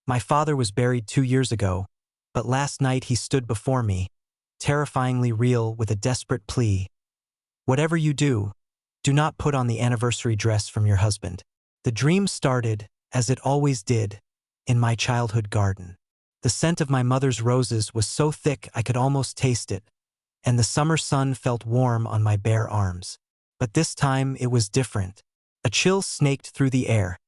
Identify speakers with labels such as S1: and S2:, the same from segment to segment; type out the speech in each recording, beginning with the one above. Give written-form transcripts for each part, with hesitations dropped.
S1: My father was buried 2 years ago, but last night he stood before me, terrifyingly real with a desperate plea. Whatever you do, do not put on the anniversary dress from your husband. The dream started, as it always did, in my childhood garden. The scent of my mother's roses was so thick I could almost taste it, and the summer sun felt warm on my bare arms. But this time it was different. A chill snaked through the air,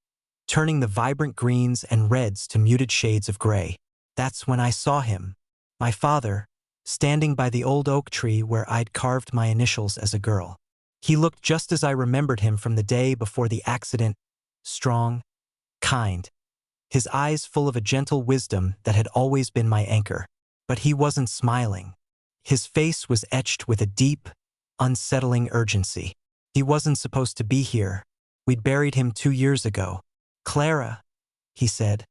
S1: turning the vibrant greens and reds to muted shades of gray. That's when I saw him, my father, standing by the old oak tree where I'd carved my initials as a girl. He looked just as I remembered him from the day before the accident, strong, kind, his eyes full of a gentle wisdom that had always been my anchor. But he wasn't smiling. His face was etched with a deep, unsettling urgency. He wasn't supposed to be here. We'd buried him 2 years ago. Clara, he said,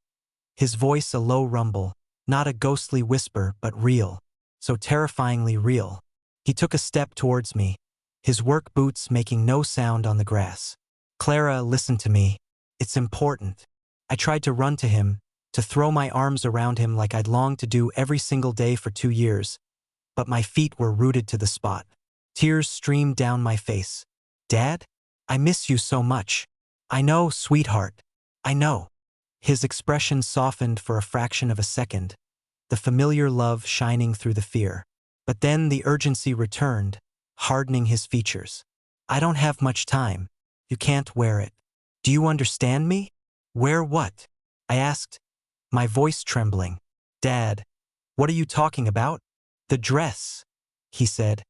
S1: his voice a low rumble, not a ghostly whisper but real, so terrifyingly real. He took a step towards me, his work boots making no sound on the grass. Clara, listen to me. It's important. I tried to run to him, to throw my arms around him like I'd longed to do every single day for 2 years, but my feet were rooted to the spot. Tears streamed down my face. Dad? I miss you so much. I know, sweetheart. I know. His expression softened for a fraction of a second, the familiar love shining through the fear. But then the urgency returned, hardening his features. I don't have much time. You can't wear it. Do you understand me? Wear what? I asked, my voice trembling. Dad, what are you talking about? The dress, he said,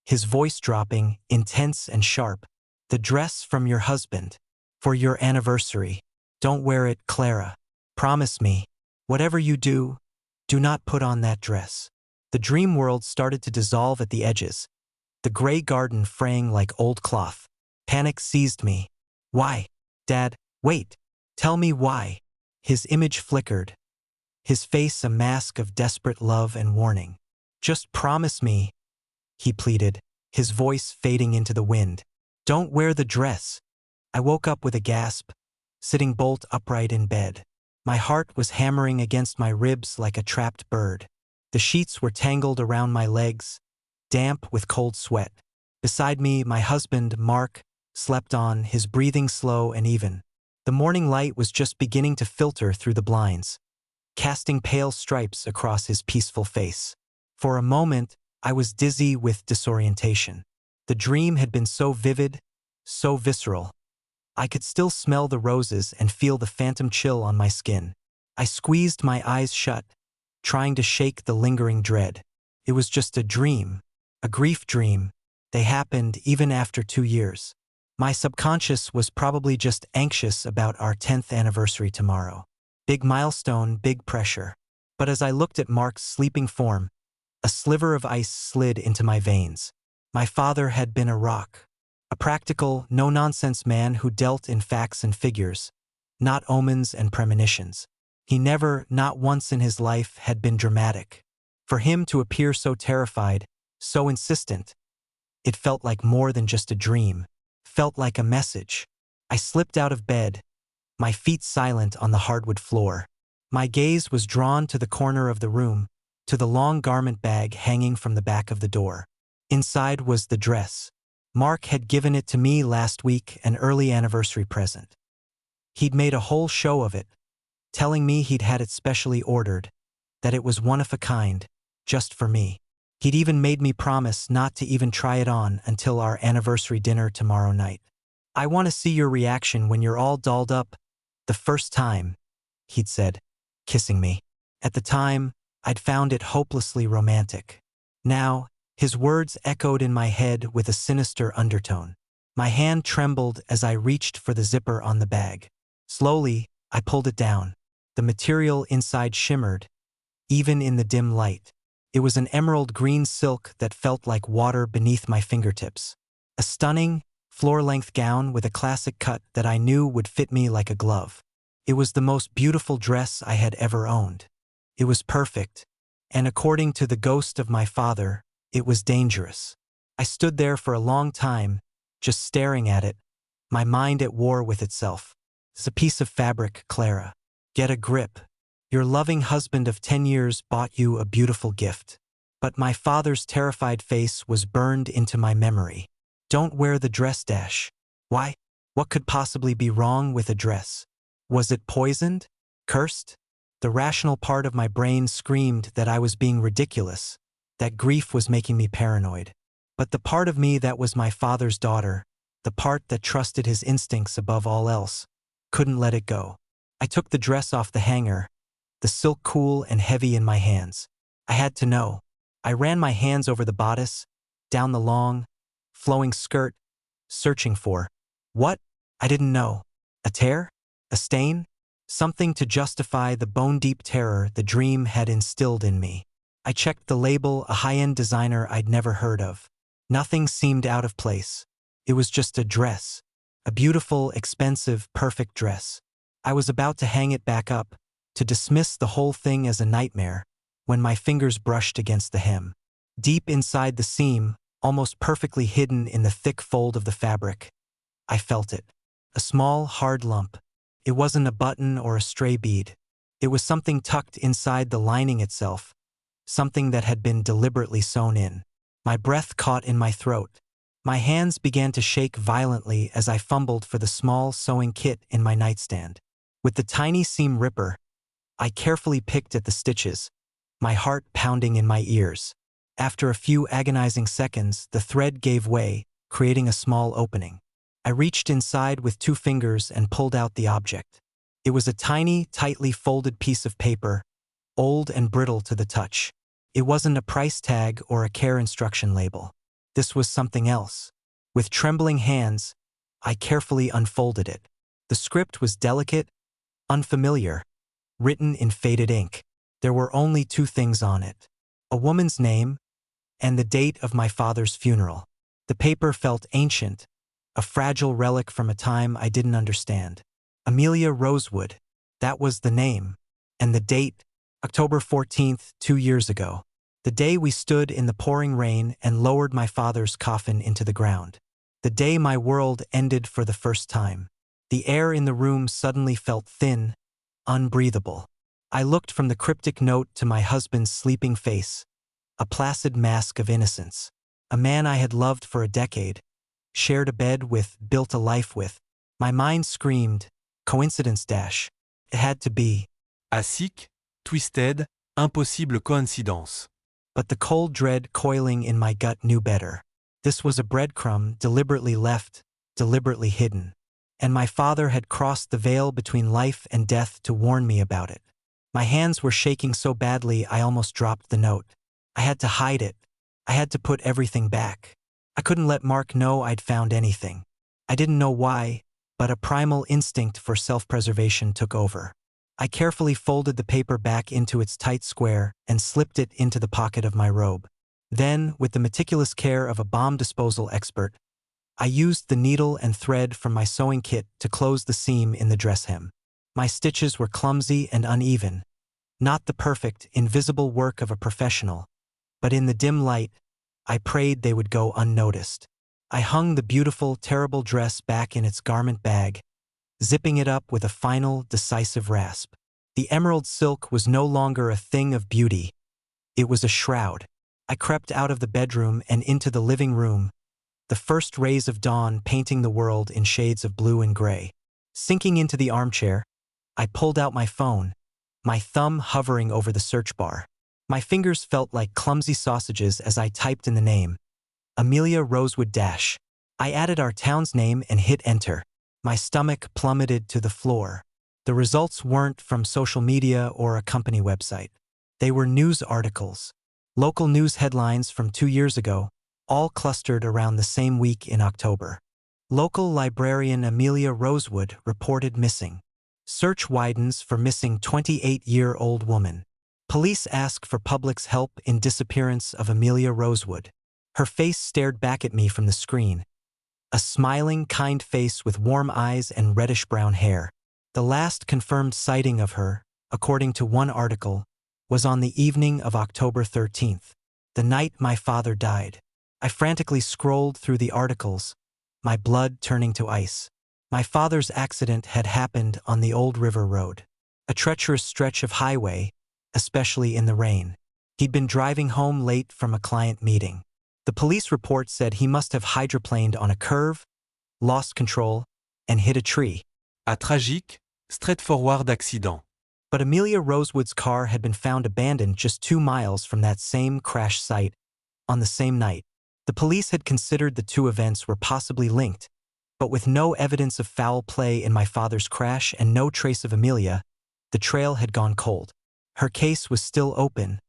S1: his voice dropping, intense and sharp. The dress from your husband. For your anniversary. Don't wear it, Clara. Promise me. Whatever you do, do not put on that dress. The dream world started to dissolve at the edges, the gray garden fraying like old cloth. Panic seized me. Why? Dad, wait. Tell me why. His image flickered, his face a mask of desperate love and warning. Just promise me, he pleaded, his voice fading into the wind. Don't wear the dress. I woke up with a gasp, sitting bolt upright in bed. My heart was hammering against my ribs like a trapped bird. The sheets were tangled around my legs, damp with cold sweat. Beside me, my husband, Mark, slept on, his breathing slow and even. The morning light was just beginning to filter through the blinds, casting pale stripes across his peaceful face. For a moment, I was dizzy with disorientation. The dream had been so vivid, so visceral. I could still smell the roses and feel the phantom chill on my skin. I squeezed my eyes shut, trying to shake the lingering dread. It was just a dream, a grief dream. They happened even after 2 years. My subconscious was probably just anxious about our 10th anniversary tomorrow. Big milestone, big pressure. But as I looked at Mark's sleeping form, a sliver of ice slid into my veins. My father had been a rock. A practical, no-nonsense man who dealt in facts and figures, not omens and premonitions. He never, not once in his life, had been dramatic. For him to appear so terrified, so insistent, it felt like more than just a dream, felt like a message. I slipped out of bed, my feet silent on the hardwood floor. My gaze was drawn to the corner of the room, to the long garment bag hanging from the back of the door. Inside was the dress. Mark had given it to me last week, an early anniversary present. He'd made a whole show of it, telling me he'd had it specially ordered, that it was one of a kind, just for me. He'd even made me promise not to even try it on until our anniversary dinner tomorrow night. I want to see your reaction when you're all dolled up, the first time, he'd said, kissing me. At the time, I'd found it hopelessly romantic. Now, his words echoed in my head with a sinister undertone. My hand trembled as I reached for the zipper on the bag. Slowly, I pulled it down. The material inside shimmered, even in the dim light. It was an emerald green silk that felt like water beneath my fingertips. A stunning, floor-length gown with a classic cut that I knew would fit me like a glove. It was the most beautiful dress I had ever owned. It was perfect, and according to the ghost of my father, it was dangerous. I stood there for a long time, just staring at it, my mind at war with itself. It's a piece of fabric, Clara. Get a grip. Your loving husband of 10 years bought you a beautiful gift. But my father's terrified face was burned into my memory. Don't wear the dress dash. Why? What could possibly be wrong with a dress? Was it poisoned? Cursed? The rational part of my brain screamed that I was being ridiculous, that grief was making me paranoid. But the part of me that was my father's daughter, the part that trusted his instincts above all else, couldn't let it go. I took the dress off the hanger, the silk cool and heavy in my hands. I had to know. I ran my hands over the bodice, down the long, flowing skirt, searching for what? I didn't know. A tear? A stain? Something to justify the bone-deep terror the dream had instilled in me. I checked the label, a high-end designer I'd never heard of. Nothing seemed out of place. It was just a dress. A beautiful, expensive, perfect dress. I was about to hang it back up, to dismiss the whole thing as a nightmare, when my fingers brushed against the hem. Deep inside the seam, almost perfectly hidden in the thick fold of the fabric, I felt it. A small, hard lump. It wasn't a button or a stray bead. It was something tucked inside the lining itself, something that had been deliberately sewn in. My breath caught in my throat. My hands began to shake violently as I fumbled for the small sewing kit in my nightstand. With the tiny seam ripper, I carefully picked at the stitches, my heart pounding in my ears. After a few agonizing seconds, the thread gave way, creating a small opening. I reached inside with 2 fingers and pulled out the object. It was a tiny, tightly folded piece of paper, old and brittle to the touch. It wasn't a price tag or a care instruction label. This was something else. With trembling hands, I carefully unfolded it. The script was delicate, unfamiliar, written in faded ink. There were only 2 things on it: a woman's name and the date of my father's funeral. The paper felt ancient, a fragile relic from a time I didn't understand. Amelia Rosewood, that was the name. And the date, October 14th, 2 years ago. The day we stood in the pouring rain and lowered my father's coffin into the ground. The day my world ended for the first time. The air in the room suddenly felt thin, unbreathable. I looked from the cryptic note to my husband's sleeping face, a placid mask of innocence. A man I had loved for a decade, shared a bed with, built a life with. My mind screamed, coincidence dash. It had to be.
S2: ASIC, twisted, impossible coïncidence.
S1: But the cold dread coiling in my gut knew better. This was a breadcrumb deliberately left, deliberately hidden. And my father had crossed the veil between life and death to warn me about it. My hands were shaking so badly I almost dropped the note. I had to hide it. I had to put everything back. I couldn't let Mark know I'd found anything. I didn't know why, but a primal instinct for self-preservation took over. I carefully folded the paper back into its tight square and slipped it into the pocket of my robe. Then, with the meticulous care of a bomb disposal expert, I used the needle and thread from my sewing kit to close the seam in the dress hem. My stitches were clumsy and uneven, not the perfect, invisible work of a professional, but in the dim light, I prayed they would go unnoticed. I hung the beautiful, terrible dress back in its garment bag, zipping it up with a final, decisive rasp. The emerald silk was no longer a thing of beauty. It was a shroud. I crept out of the bedroom and into the living room, the first rays of dawn painting the world in shades of blue and gray. Sinking into the armchair, I pulled out my phone, my thumb hovering over the search bar. My fingers felt like clumsy sausages as I typed in the name, Amelia Rosewood Dash. I added our town's name and hit enter. My stomach plummeted to the floor. The results weren't from social media or a company website. They were news articles. Local news headlines from 2 years ago, all clustered around the same week in October. Local librarian Amelia Rosewood reported missing. Search widens for missing 28-year-old woman. Police ask for public's help in disappearance of Amelia Rosewood. Her face stared back at me from the screen. A smiling, kind face with warm eyes and reddish-brown hair. The last confirmed sighting of her, according to one article, was on the evening of October 13th, the night my father died. I frantically scrolled through the articles, my blood turning to ice. My father's accident had happened on the Old River Road. A treacherous stretch of highway, especially in the rain. He'd been driving home late from a client meeting. The police report said he must have hydroplaned on a curve, lost control, and hit a tree.
S2: A tragique, straightforward accident.
S1: But Amelia Rosewood's car had been found abandoned just 2 miles from that same crash site on the same night. The police had considered the two events were possibly linked, but with no evidence of foul play in my father's crash and no trace of Amelia, the trail had gone cold. Her case was still open,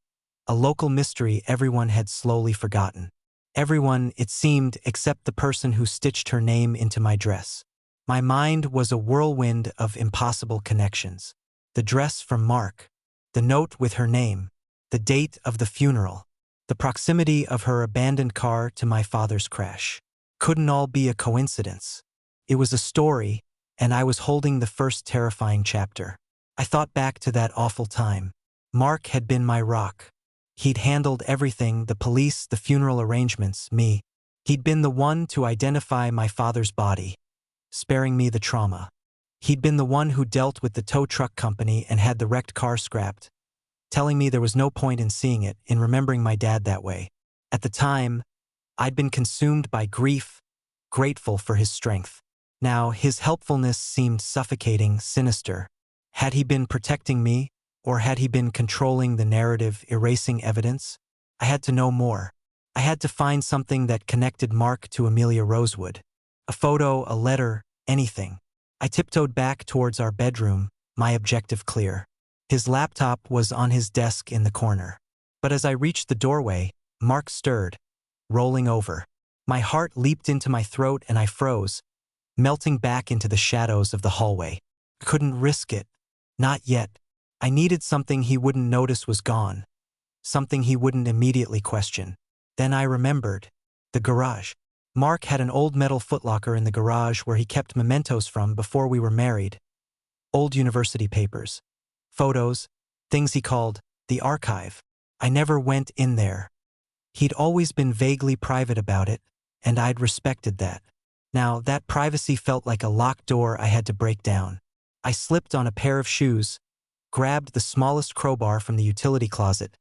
S1: a local mystery everyone had slowly forgotten. Everyone, it seemed, except the person who stitched her name into my dress. My mind was a whirlwind of impossible connections. The dress from Mark, the note with her name, the date of the funeral, the proximity of her abandoned car to my father's crash. Couldn't all be a coincidence. It was a story, and I was holding the first terrifying chapter. I thought back to that awful time. Mark had been my rock. He'd handled everything, the police, the funeral arrangements, me. He'd been the one to identify my father's body, sparing me the trauma. He'd been the one who dealt with the tow truck company and had the wrecked car scrapped, telling me there was no point in seeing it, in remembering my dad that way. At the time, I'd been consumed by grief, grateful for his strength. Now, his helpfulness seemed suffocating, sinister. Had he been protecting me, or had he been controlling the narrative, erasing evidence? I had to know more. I had to find something that connected Mark to Amelia Rosewood. A photo, a letter, anything. I tiptoed back towards our bedroom, my objective clear. His laptop was on his desk in the corner. But as I reached the doorway, Mark stirred, rolling over. My heart leaped into my throat and I froze, melting back into the shadows of the hallway. I couldn't risk it. Not yet. I needed something he wouldn't notice was gone. Something he wouldn't immediately question. Then I remembered. The garage. Mark had an old metal footlocker in the garage where he kept mementos from before we were married. Old university papers. Photos. Things he called the archive. I never went in there. He'd always been vaguely private about it, and I'd respected that. Now, that privacy felt like a locked door I had to break down. I slipped on a pair of shoes, grabbed the smallest crowbar from the utility closet,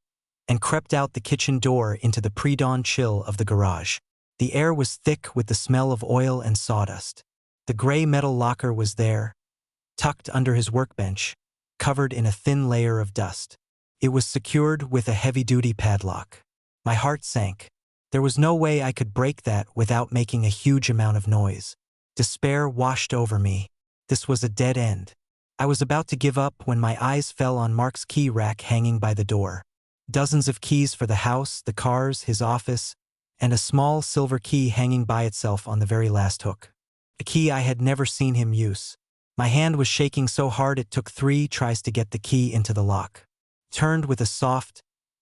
S1: and crept out the kitchen door into the pre-dawn chill of the garage. The air was thick with the smell of oil and sawdust. The gray metal locker was there, tucked under his workbench, covered in a thin layer of dust. It was secured with a heavy-duty padlock. My heart sank. There was no way I could break that without making a huge amount of noise. Despair washed over me. This was a dead end. I was about to give up when my eyes fell on Mark's key rack hanging by the door. Dozens of keys for the house, the cars, his office, and a small silver key hanging by itself on the very last hook. A key I had never seen him use. My hand was shaking so hard it took 3 tries to get the key into the lock. Turned with a soft,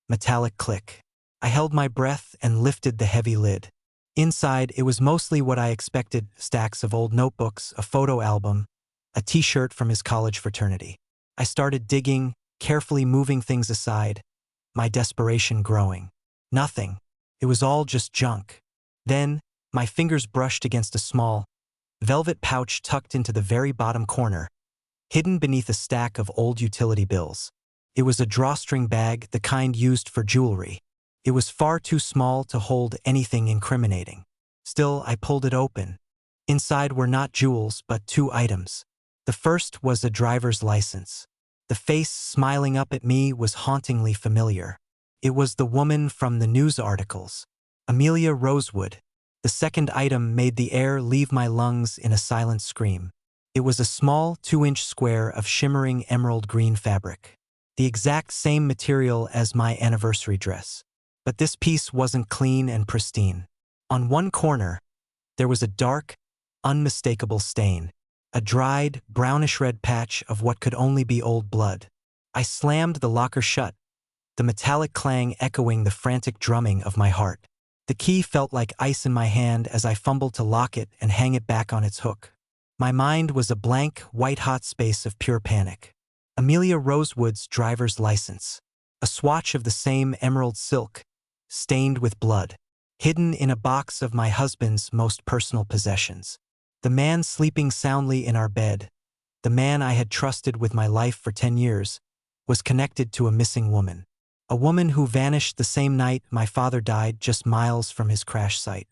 S1: metallic click. I held my breath and lifted the heavy lid. Inside, it was mostly what I expected: stacks of old notebooks, a photo album, a t-shirt from his college fraternity. I started digging, carefully moving things aside, my desperation growing. Nothing. It was all just junk. Then, my fingers brushed against a small, velvet pouch tucked into the very bottom corner, hidden beneath a stack of old utility bills. It was a drawstring bag, the kind used for jewelry. It was far too small to hold anything incriminating. Still, I pulled it open. Inside were not jewels, but 2 items. The first was a driver's license. The face smiling up at me was hauntingly familiar. It was the woman from the news articles, Amelia Rosewood. The second item made the air leave my lungs in a silent scream. It was a small 2-inch square of shimmering emerald green fabric, the exact same material as my anniversary dress. But this piece wasn't clean and pristine. On one corner, there was a dark, unmistakable stain, a dried, brownish-red patch of what could only be old blood. I slammed the locker shut, the metallic clang echoing the frantic drumming of my heart. The key felt like ice in my hand as I fumbled to lock it and hang it back on its hook. My mind was a blank, white-hot space of pure panic. Amelia Rosewood's driver's license. A swatch of the same emerald silk, stained with blood, hidden in a box of my husband's most personal possessions. The man sleeping soundly in our bed, the man I had trusted with my life for 10 years, was connected to a missing woman. A woman who vanished the same night my father died just miles from his crash site.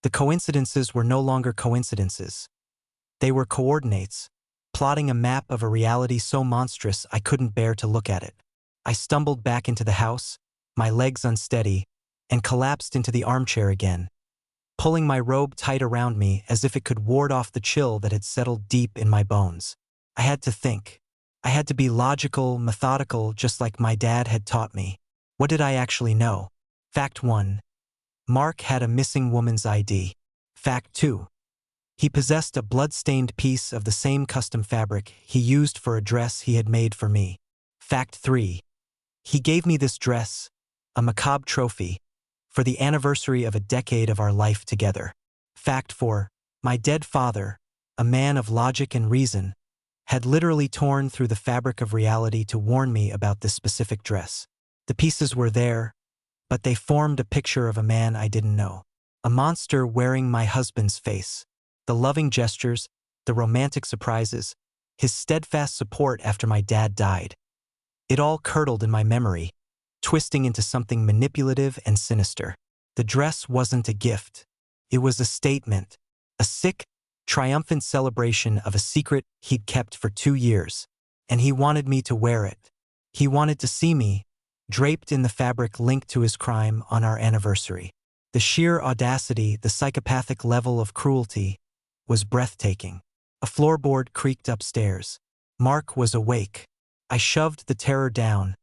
S1: The coincidences were no longer coincidences. They were coordinates, plotting a map of a reality so monstrous I couldn't bear to look at it. I stumbled back into the house, my legs unsteady, and collapsed into the armchair again, pulling my robe tight around me as if it could ward off the chill that had settled deep in my bones. I had to think. I had to be logical, methodical, just like my dad had taught me. What did I actually know? Fact 1. Mark had a missing woman's ID. Fact 2. He possessed a blood-stained piece of the same custom fabric he used for a dress he had made for me. Fact 3. He gave me this dress, a macabre trophy, for the anniversary of a decade of our life together. Fact 4. My dead father, a man of logic and reason, had literally torn through the fabric of reality to warn me about this specific dress. The pieces were there, but they formed a picture of a man I didn't know. A monster wearing my husband's face. The loving gestures, the romantic surprises, his steadfast support after my dad died. It all curdled in my memory, twisting into something manipulative and sinister. The dress wasn't a gift. It was a statement, a sick, triumphant celebration of a secret he'd kept for 2 years, and he wanted me to wear it. He wanted to see me, draped in the fabric linked to his crime on our anniversary. The sheer audacity, the psychopathic level of cruelty, was breathtaking. A floorboard creaked upstairs. Mark was awake. I shoved the terror down,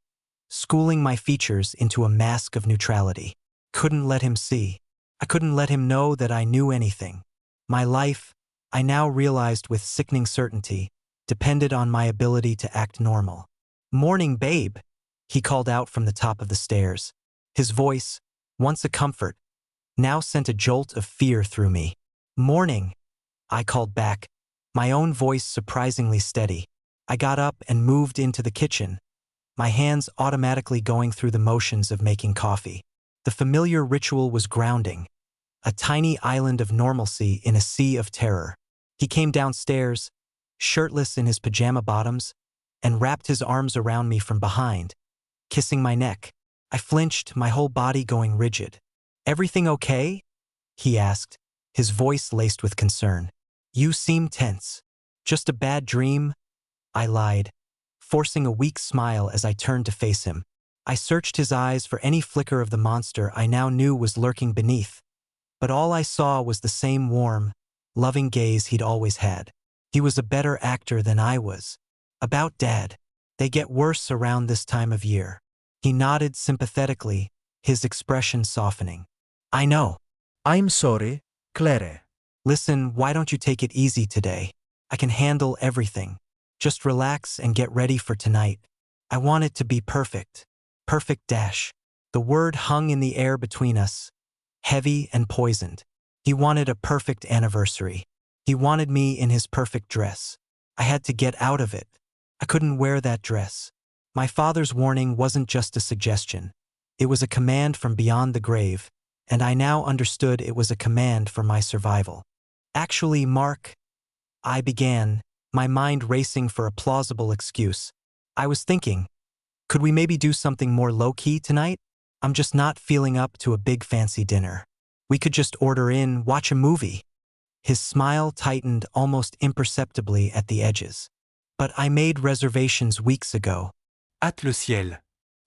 S1: schooling my features into a mask of neutrality. Couldn't let him see. I couldn't let him know that I knew anything. My life, I now realized with sickening certainty, depended on my ability to act normal. "Morning, babe," he called out from the top of the stairs. His voice, once a comfort, now sent a jolt of fear through me. "Morning," I called back, my own voice surprisingly steady. I got up and moved into the kitchen, my hands automatically going through the motions of making coffee. The familiar ritual was grounding, a tiny island of normalcy in a sea of terror. He came downstairs, shirtless in his pajama bottoms, and wrapped his arms around me from behind, kissing my neck. I flinched, my whole body going rigid. "Everything okay?" he asked, his voice laced with concern. "You seem tense." "Just a bad dream," I lied, forcing a weak smile as I turned to face him. I searched his eyes for any flicker of the monster I now knew was lurking beneath, but all I saw was the same warm, loving gaze he'd always had. He was a better actor than I was. "About Dad. They get worse around this time of year." He nodded sympathetically, his expression softening. "I know."
S3: I'm sorry, Claire.
S1: "Listen, why don't you take it easy today? I can handle everything. Just relax and get ready for tonight. I want it to be perfect. Perfect dash." The word hung in the air between us, heavy and poisoned. He wanted a perfect anniversary. He wanted me in his perfect dress. I had to get out of it. I couldn't wear that dress. My father's warning wasn't just a suggestion. It was a command from beyond the grave, and I now understood it was a command for my survival. "Actually, Mark," I began, my mind racing for a plausible excuse. "I was thinking, could we maybe do something more low-key tonight? I'm just not feeling up to a big fancy dinner. We could just order in, watch a movie." His smile tightened almost imperceptibly at the edges. "But I made reservations weeks ago."
S2: Hâte le ciel.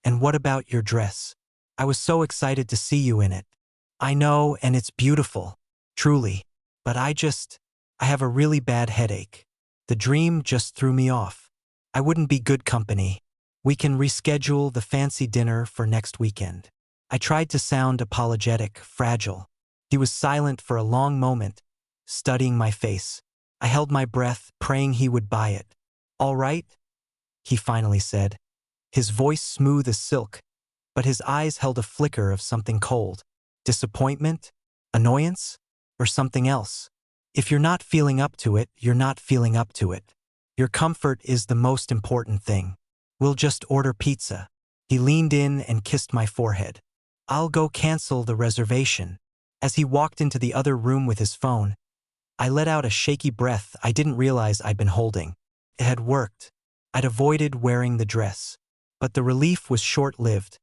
S1: "And what about your dress? I was so excited to see you in it." "I know, and it's beautiful. Truly. But I have a really bad headache. The dream just threw me off. I wouldn't be good company. We can reschedule the fancy dinner for next weekend." I tried to sound apologetic, fragile. He was silent for a long moment, studying my face. I held my breath, praying he would buy it. "All right," he finally said, his voice smooth as silk, but his eyes held a flicker of something cold. Disappointment? Annoyance? Or something else? "If you're not feeling up to it, you're not feeling up to it. Your comfort is the most important thing. We'll just order pizza." He leaned in and kissed my forehead. "I'll go cancel the reservation." As he walked into the other room with his phone, I let out a shaky breath I didn't realize I'd been holding. It had worked. I'd avoided wearing the dress. But the relief was short-lived,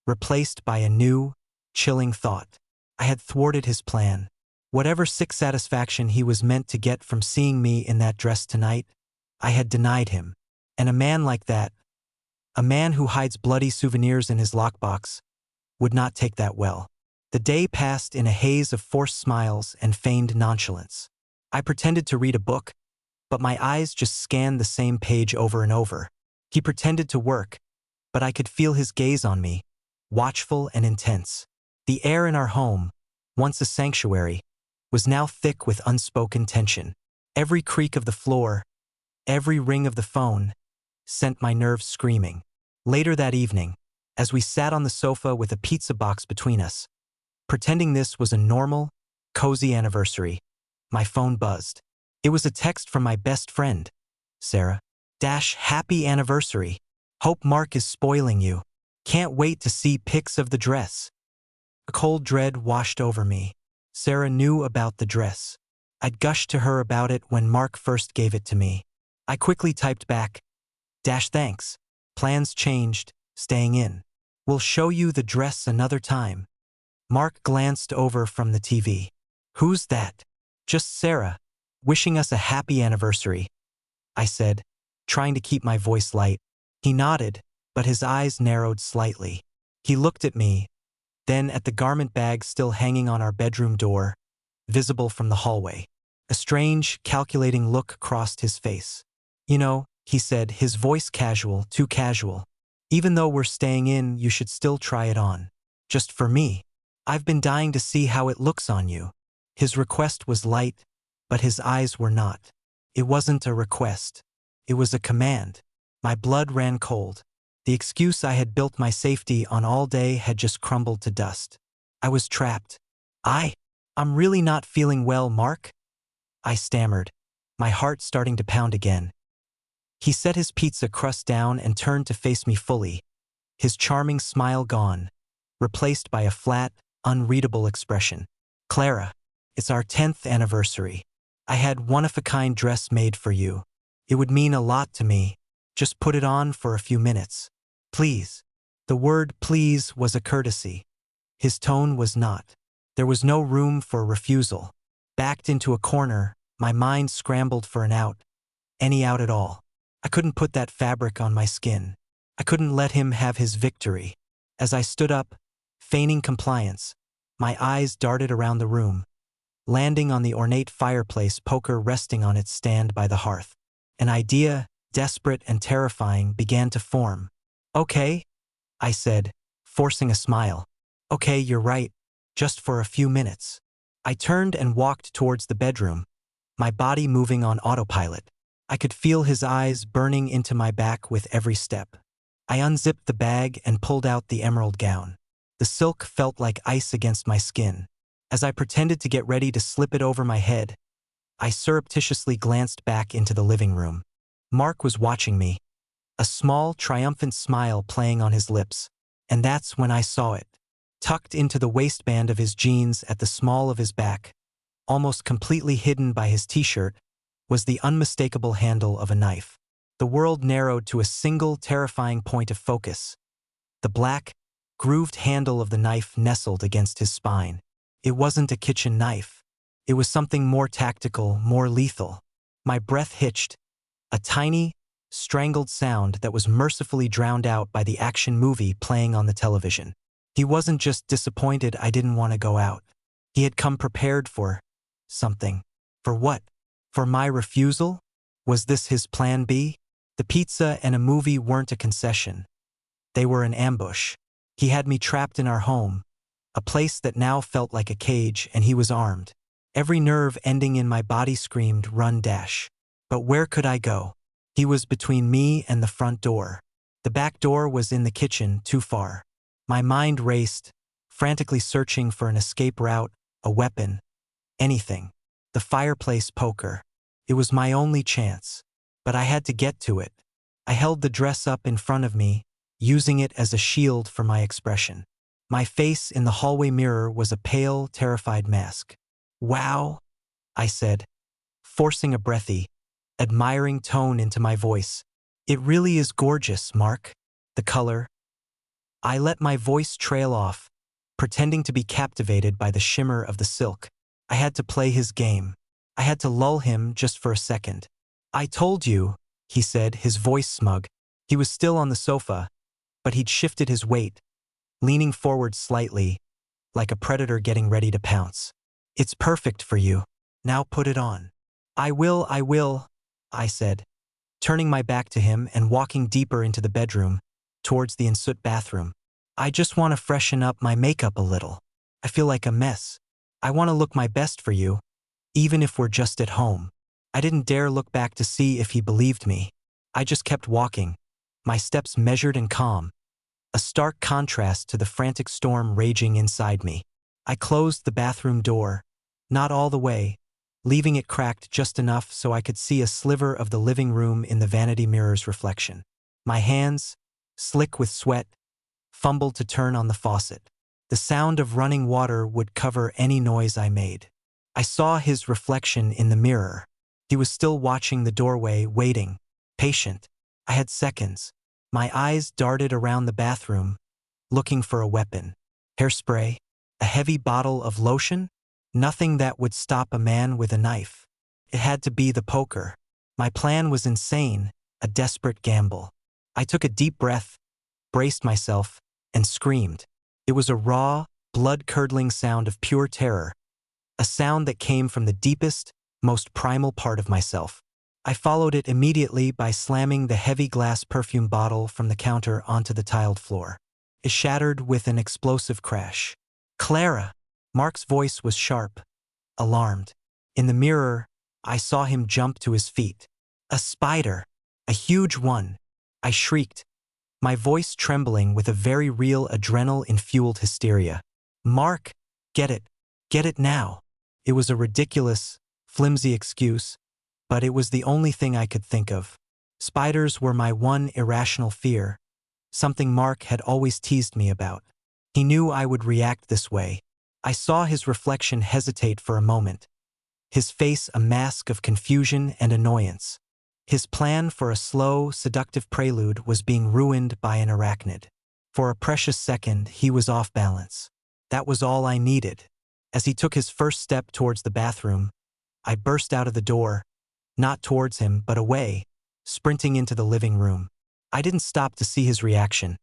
S1: replaced by a new, chilling thought. I had thwarted his plan. Whatever sick satisfaction he was meant to get from seeing me in that dress tonight, I had denied him. And a man like that, a man who hides bloody souvenirs in his lockbox, would not take that well. The day passed in a haze of forced smiles and feigned nonchalance. I pretended to read a book, but my eyes just scanned the same page over and over. He pretended to work, but I could feel his gaze on me, watchful and intense. The air in our home, once a sanctuary, was now thick with unspoken tension. Every creak of the floor, every ring of the phone, sent my nerves screaming. Later that evening, as we sat on the sofa with a pizza box between us, pretending this was a normal, cozy anniversary, my phone buzzed. It was a text from my best friend, Sarah. Happy anniversary. Hope Mark is spoiling you. Can't wait to see pics of the dress. A cold dread washed over me. Sarah knew about the dress. I'd gushed to her about it when Mark first gave it to me. I quickly typed back, thanks. Plans changed, staying in. We'll show you the dress another time. Mark glanced over from the TV. Who's that? Just Sarah, wishing us a happy anniversary, I said, trying to keep my voice light. He nodded, but his eyes narrowed slightly. He looked at me, then at the garment bag still hanging on our bedroom door, visible from the hallway. A strange, calculating look crossed his face. You know, he said, his voice casual, too casual. Even though we're staying in, you should still try it on. Just for me. I've been dying to see how it looks on you. His request was light, but his eyes were not. It wasn't a request. It was a command. My blood ran cold. The excuse I had built my safety on all day had just crumbled to dust. I was trapped. I'm really not feeling well, Mark, I stammered, my heart starting to pound again. He set his pizza crust down and turned to face me fully, his charming smile gone, replaced by a flat, unreadable expression. Clara, it's our 10th anniversary. I had one-of-a-kind dress made for you. It would mean a lot to me. Just put it on for a few minutes. Please. The word please was a courtesy. His tone was not. There was no room for refusal. Backed into a corner, my mind scrambled for an out. Any out at all. I couldn't put that fabric on my skin. I couldn't let him have his victory. As I stood up, feigning compliance, my eyes darted around the room, landing on the ornate fireplace poker resting on its stand by the hearth. An idea, desperate and terrifying, began to form. Okay, I said, forcing a smile. Okay, you're right. Just for a few minutes. I turned and walked towards the bedroom, my body moving on autopilot. I could feel his eyes burning into my back with every step. I unzipped the bag and pulled out the emerald gown. The silk felt like ice against my skin. As I pretended to get ready to slip it over my head, I surreptitiously glanced back into the living room. Mark was watching me, a small, triumphant smile playing on his lips, and that's when I saw it. Tucked into the waistband of his jeans at the small of his back, almost completely hidden by his t-shirt, was the unmistakable handle of a knife. The world narrowed to a single terrifying point of focus. The black, grooved handle of the knife nestled against his spine. It wasn't a kitchen knife. It was something more tactical, more lethal. My breath hitched, a tiny, strangled sound that was mercifully drowned out by the action movie playing on the television. He wasn't just disappointed I didn't want to go out. He had come prepared for something. For what? For my refusal? Was this his plan B? The pizza and a movie weren't a concession. They were an ambush. He had me trapped in our home, a place that now felt like a cage, and he was armed. Every nerve ending in my body screamed, run, dash. But where could I go? He was between me and the front door. The back door was in the kitchen, too far. My mind raced, frantically searching for an escape route, a weapon, anything. The fireplace poker. It was my only chance. But I had to get to it. I held the dress up in front of me, using it as a shield for my expression. My face in the hallway mirror was a pale, terrified mask. Wow, I said, forcing a breathy, admiring tone into my voice. It really is gorgeous, Mark. The color. I let my voice trail off, pretending to be captivated by the shimmer of the silk. I had to play his game. I had to lull him just for a second. I told you, he said, his voice smug. He was still on the sofa, but he'd shifted his weight, leaning forward slightly, like a predator getting ready to pounce. It's perfect for you. Now put it on. I will, I said, turning my back to him and walking deeper into the bedroom, towards the ensuite bathroom. I just want to freshen up my makeup a little. I feel like a mess. I want to look my best for you, even if we're just at home. I didn't dare look back to see if he believed me. I just kept walking, my steps measured and calm, a stark contrast to the frantic storm raging inside me. I closed the bathroom door, not all the way, leaving it cracked just enough so I could see a sliver of the living room in the vanity mirror's reflection. My hands, slick with sweat, fumbled to turn on the faucet. The sound of running water would cover any noise I made. I saw his reflection in the mirror. He was still watching the doorway, waiting, patient. I had seconds. My eyes darted around the bathroom, looking for a weapon. Hairspray? A heavy bottle of lotion? Nothing that would stop a man with a knife. It had to be the poker. My plan was insane, a desperate gamble. I took a deep breath, braced myself, and screamed. It was a raw, blood-curdling sound of pure terror, a sound that came from the deepest, most primal part of myself. I followed it immediately by slamming the heavy glass perfume bottle from the counter onto the tiled floor. It shattered with an explosive crash. Clara! Mark's voice was sharp, alarmed. In the mirror, I saw him jump to his feet. A spider! A huge one! I shrieked, my voice trembling with a very real adrenaline-fueled hysteria. Mark, get it now. It was a ridiculous, flimsy excuse, but it was the only thing I could think of. Spiders were my one irrational fear, something Mark had always teased me about. He knew I would react this way. I saw his reflection hesitate for a moment, his face a mask of confusion and annoyance. His plan for a slow, seductive prelude was being ruined by an arachnid. For a precious second, he was off balance. That was all I needed. As he took his first step towards the bathroom, I burst out of the door, not towards him, but away, sprinting into the living room. I didn't stop to see his reaction.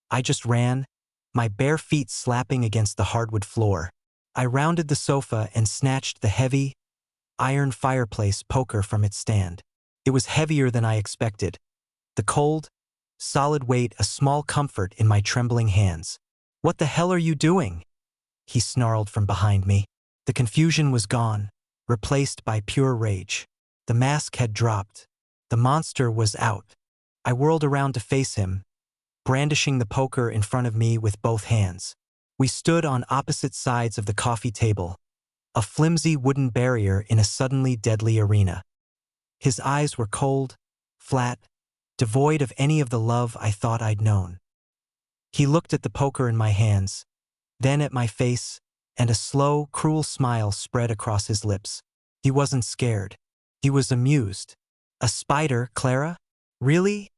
S1: I just ran, my bare feet slapping against the hardwood floor. I rounded the sofa and snatched the heavy, iron fireplace poker from its stand. It was heavier than I expected. The cold, solid weight a small comfort in my trembling hands. What the hell are you doing? He snarled from behind me. The confusion was gone, replaced by pure rage. The mask had dropped. The monster was out. I whirled around to face him, brandishing the poker in front of me with both hands. We stood on opposite sides of the coffee table, a flimsy wooden barrier in a suddenly deadly arena. His eyes were cold, flat, devoid of any of the love I thought I'd known. He looked at the poker in my hands, then at my face, and a slow, cruel smile spread across his lips. He wasn't scared. He was amused. A spider, Clara? Really?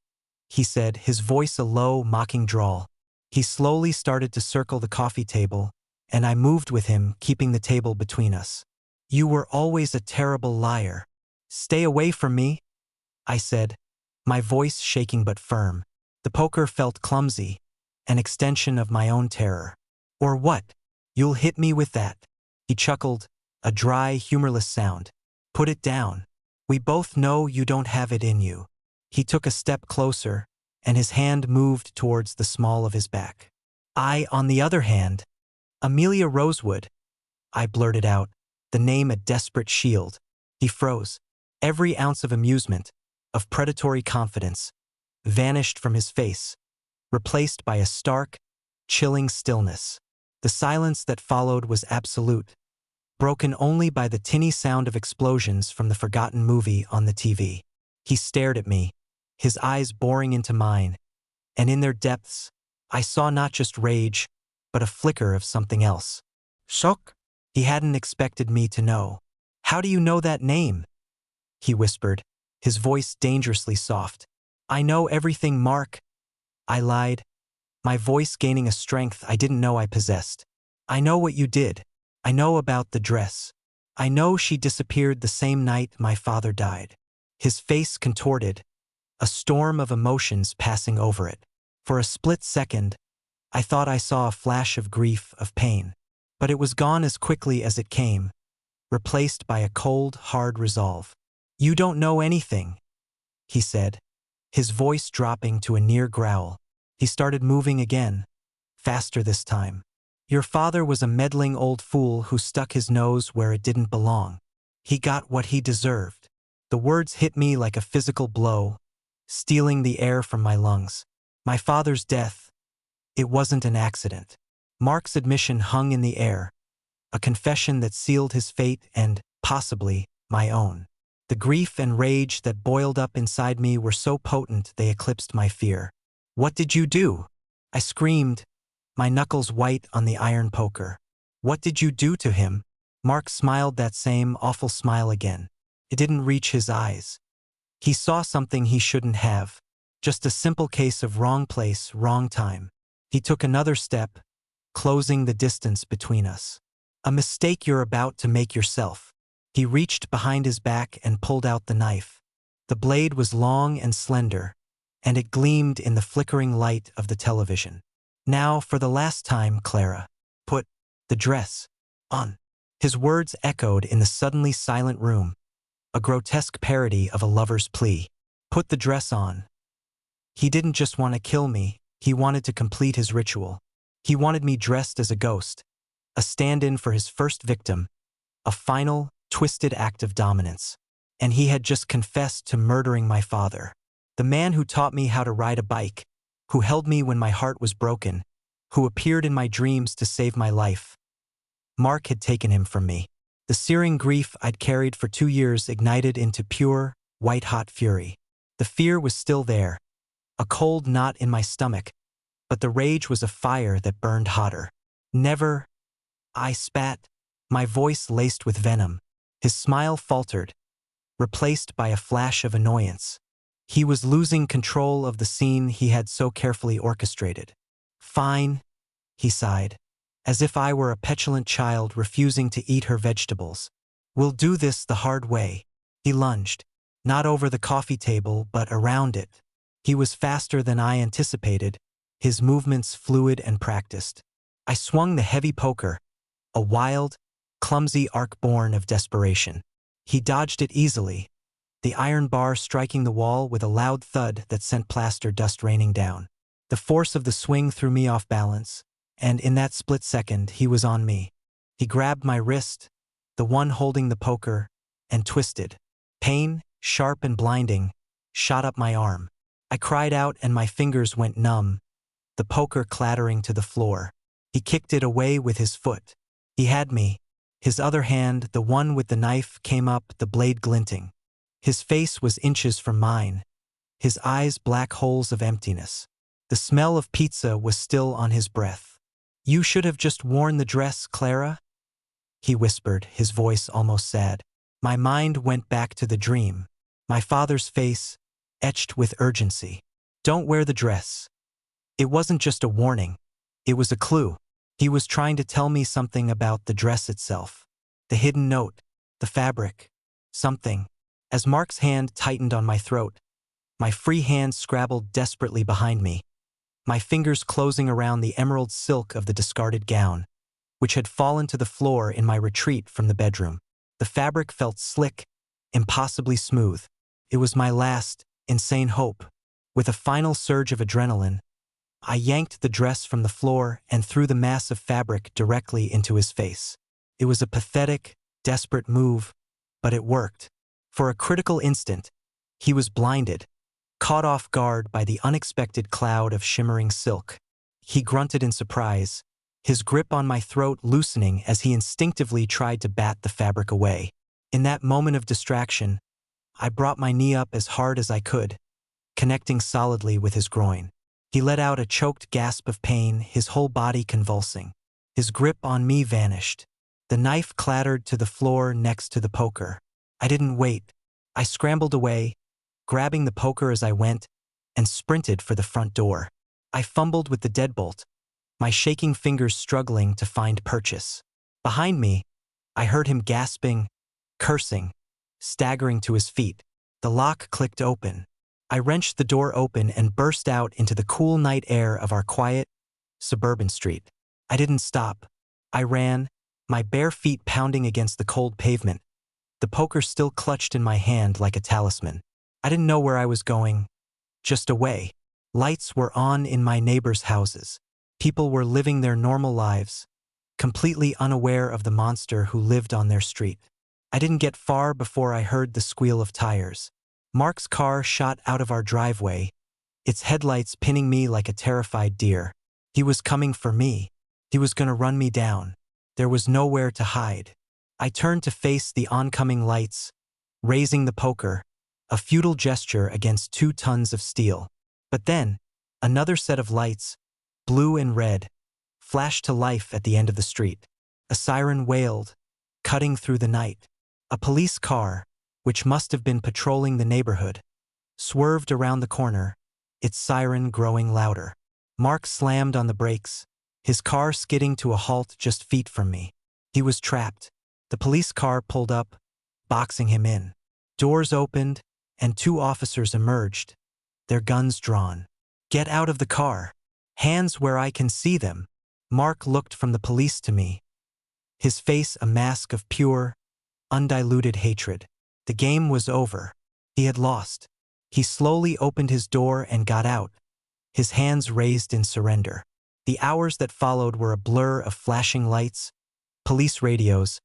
S1: He said, his voice a low, mocking drawl. He slowly started to circle the coffee table, and I moved with him, keeping the table between us. You were always a terrible liar. Stay away from me, I said, my voice shaking but firm. The poker felt clumsy, an extension of my own terror. Or what? You'll hit me with that. He chuckled, a dry, humorless sound. Put it down. We both know you don't have it in you. He took a step closer, and his hand moved towards the small of his back. I, on the other hand, Amelia Rosewood, I blurted out, the name a desperate shield. He froze. Every ounce of amusement, of predatory confidence, vanished from his face, replaced by a stark, chilling stillness. The silence that followed was absolute, broken only by the tinny sound of explosions from the forgotten movie on the TV. He stared at me, his eyes boring into mine, and in their depths, I saw not just rage, but a flicker of something else. Shock? He hadn't expected me to know. How do you know that name? He whispered, his voice dangerously soft. "I know everything, Mark," I lied, my voice gaining a strength I didn't know I possessed. "I know what you did. I know about the dress. I know she disappeared the same night my father died." His face contorted, a storm of emotions passing over it. For a split second, I thought I saw a flash of grief, of pain. But it was gone as quickly as it came, replaced by a cold, hard resolve. "You don't know anything," he said, his voice dropping to a near growl. He started moving again, faster this time. "Your father was a meddling old fool who stuck his nose where it didn't belong. He got what he deserved." The words hit me like a physical blow, stealing the air from my lungs. My father's death, it wasn't an accident. Mark's admission hung in the air, a confession that sealed his fate and, possibly, my own. The grief and rage that boiled up inside me were so potent they eclipsed my fear. "What did you do?" I screamed, my knuckles white on the iron poker. "What did you do to him?" Mark smiled that same awful smile again. It didn't reach his eyes. He saw something he shouldn't have. Just a simple case of wrong place, wrong time. He took another step, closing the distance between us. "A mistake you're about to make yourself." He reached behind his back and pulled out the knife. The blade was long and slender, and it gleamed in the flickering light of the television. "Now, for the last time, Clara, put the dress on." His words echoed in the suddenly silent room, a grotesque parody of a lover's plea. Put the dress on. He didn't just want to kill me, he wanted to complete his ritual. He wanted me dressed as a ghost, a stand-in for his first victim, a final, twisted act of dominance. And he had just confessed to murdering my father. The man who taught me how to ride a bike, who held me when my heart was broken, who appeared in my dreams to save my life. Mark had taken him from me. The searing grief I'd carried for 2 years ignited into pure, white-hot fury. The fear was still there, a cold knot in my stomach, but the rage was a fire that burned hotter. "Never," I spat, my voice laced with venom. His smile faltered, replaced by a flash of annoyance. He was losing control of the scene he had so carefully orchestrated. "Fine," he sighed, as if I were a petulant child refusing to eat her vegetables. "We'll do this the hard way." He lunged, not over the coffee table but around it. He was faster than I anticipated, his movements fluid and practiced. I swung the heavy poker, a wild, clumsy arc born of desperation. He dodged it easily, the iron bar striking the wall with a loud thud that sent plaster dust raining down. The force of the swing threw me off balance, and in that split second he was on me. He grabbed my wrist, the one holding the poker, and twisted. Pain, sharp and blinding, shot up my arm. I cried out and my fingers went numb, the poker clattering to the floor. He kicked it away with his foot. He had me. His other hand, the one with the knife, came up, the blade glinting. His face was inches from mine, his eyes black holes of emptiness. The smell of pizza was still on his breath. "You should have just worn the dress, Clara," he whispered, his voice almost sad. My mind went back to the dream, my father's face, etched with urgency. "Don't wear the dress." It wasn't just a warning, it was a clue. He was trying to tell me something about the dress itself. The hidden note, the fabric, something. As Mark's hand tightened on my throat, my free hand scrabbled desperately behind me, my fingers closing around the emerald silk of the discarded gown, which had fallen to the floor in my retreat from the bedroom. The fabric felt slick, impossibly smooth. It was my last, insane hope. With a final surge of adrenaline, I yanked the dress from the floor and threw the mass of fabric directly into his face. It was a pathetic, desperate move, but it worked. For a critical instant, he was blinded, caught off guard by the unexpected cloud of shimmering silk. He grunted in surprise, his grip on my throat loosening as he instinctively tried to bat the fabric away. In that moment of distraction, I brought my knee up as hard as I could, connecting solidly with his groin. He let out a choked gasp of pain, his whole body convulsing. His grip on me vanished. The knife clattered to the floor next to the poker. I didn't wait. I scrambled away, grabbing the poker as I went, and sprinted for the front door. I fumbled with the deadbolt, my shaking fingers struggling to find purchase. Behind me, I heard him gasping, cursing, staggering to his feet. The lock clicked open. I wrenched the door open and burst out into the cool night air of our quiet, suburban street. I didn't stop. I ran, my bare feet pounding against the cold pavement, the poker still clutched in my hand like a talisman. I didn't know where I was going, just away. Lights were on in my neighbors' houses. People were living their normal lives, completely unaware of the monster who lived on their street. I didn't get far before I heard the squeal of tires. Mark's car shot out of our driveway, its headlights pinning me like a terrified deer. He was coming for me. He was going to run me down. There was nowhere to hide. I turned to face the oncoming lights, raising the poker, a futile gesture against 2 tons of steel. But then, another set of lights, blue and red, flashed to life at the end of the street. A siren wailed, cutting through the night. A police car, which must have been patrolling the neighborhood, swerved around the corner, its siren growing louder. Mark slammed on the brakes, his car skidding to a halt just feet from me. He was trapped. The police car pulled up, boxing him in. Doors opened, and 2 officers emerged, their guns drawn. "Get out of the car. Hands where I can see them." Mark looked from the police to me, his face a mask of pure, undiluted hatred. The game was over. He had lost. He slowly opened his door and got out, his hands raised in surrender. The hours that followed were a blur of flashing lights, police radios,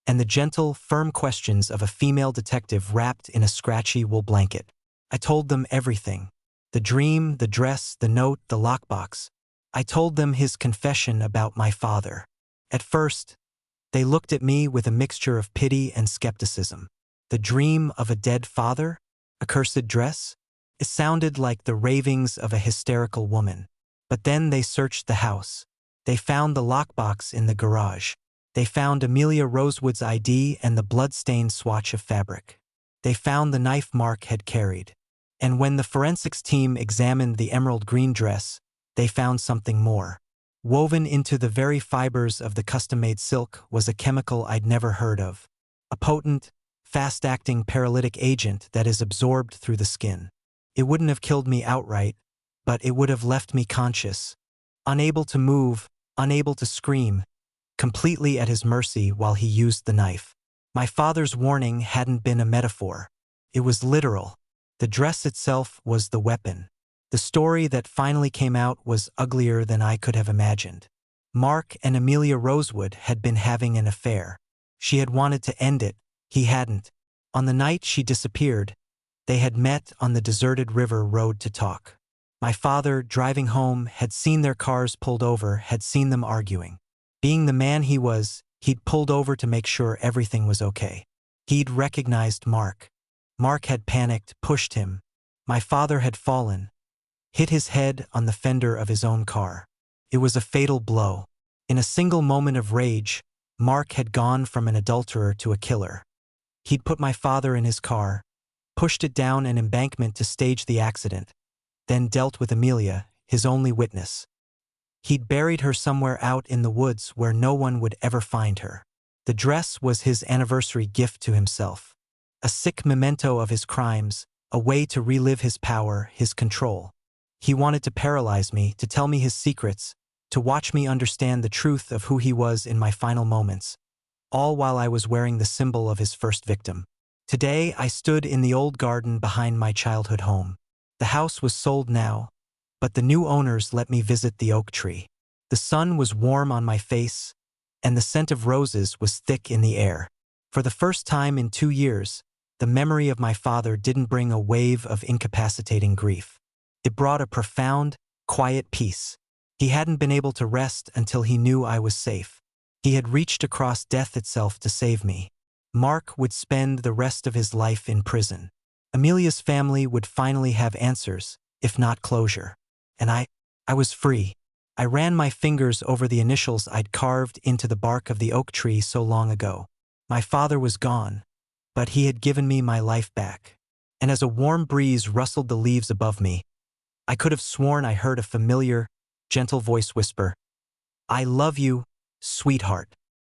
S1: and the gentle, firm questions of a female detective wrapped in a scratchy wool blanket. I told them everything. The dream, the dress, the note, the lockbox. I told them his confession about my father. At first, they looked at me with a mixture of pity and skepticism. The dream of a dead father? A cursed dress? It sounded like the ravings of a hysterical woman. But then they searched the house. They found the lockbox in the garage. They found Amelia Rosewood's ID and the blood-stained swatch of fabric. They found the knife Mark had carried. And when the forensics team examined the emerald green dress, they found something more. Woven into the very fibers of the custom-made silk was a chemical I'd never heard of. A potent, fast-acting paralytic agent that is absorbed through the skin. It wouldn't have killed me outright, but it would have left me conscious, unable to move, unable to scream, completely at his mercy while he used the knife. My father's warning hadn't been a metaphor. It was literal. The dress itself was the weapon. The story that finally came out was uglier than I could have imagined. Mark and Amelia Rosewood had been having an affair. She had wanted to end it. He hadn't. On the night she disappeared, they had met on the deserted river road to talk. My father, driving home, had seen their cars pulled over, had seen them arguing. Being the man he was, he'd pulled over to make sure everything was okay. He'd recognized Mark. Mark had panicked, pushed him. My father had fallen, hit his head on the fender of his own car. It was a fatal blow. In a single moment of rage, Mark had gone from an adulterer to a killer. He'd put my father in his car, pushed it down an embankment to stage the accident, then dealt with Amelia, his only witness. He'd buried her somewhere out in the woods where no one would ever find her. The dress was his anniversary gift to himself. A sick memento of his crimes, a way to relive his power, his control. He wanted to paralyze me, to tell me his secrets, to watch me understand the truth of who he was in my final moments, all while I was wearing the symbol of his first victim. Today, I stood in the old garden behind my childhood home. The house was sold now, but the new owners let me visit the oak tree. The sun was warm on my face, and the scent of roses was thick in the air. For the first time in 2 years, the memory of my father didn't bring a wave of incapacitating grief. It brought a profound, quiet peace. He hadn't been able to rest until he knew I was safe. He had reached across death itself to save me. Mark would spend the rest of his life in prison. Amelia's family would finally have answers, if not closure. And I was free. I ran my fingers over the initials I'd carved into the bark of the oak tree so long ago. My father was gone, but he had given me my life back. and as a warm breeze rustled the leaves above me, I could have sworn I heard a familiar, gentle voice whisper, "I love you, sweetheart."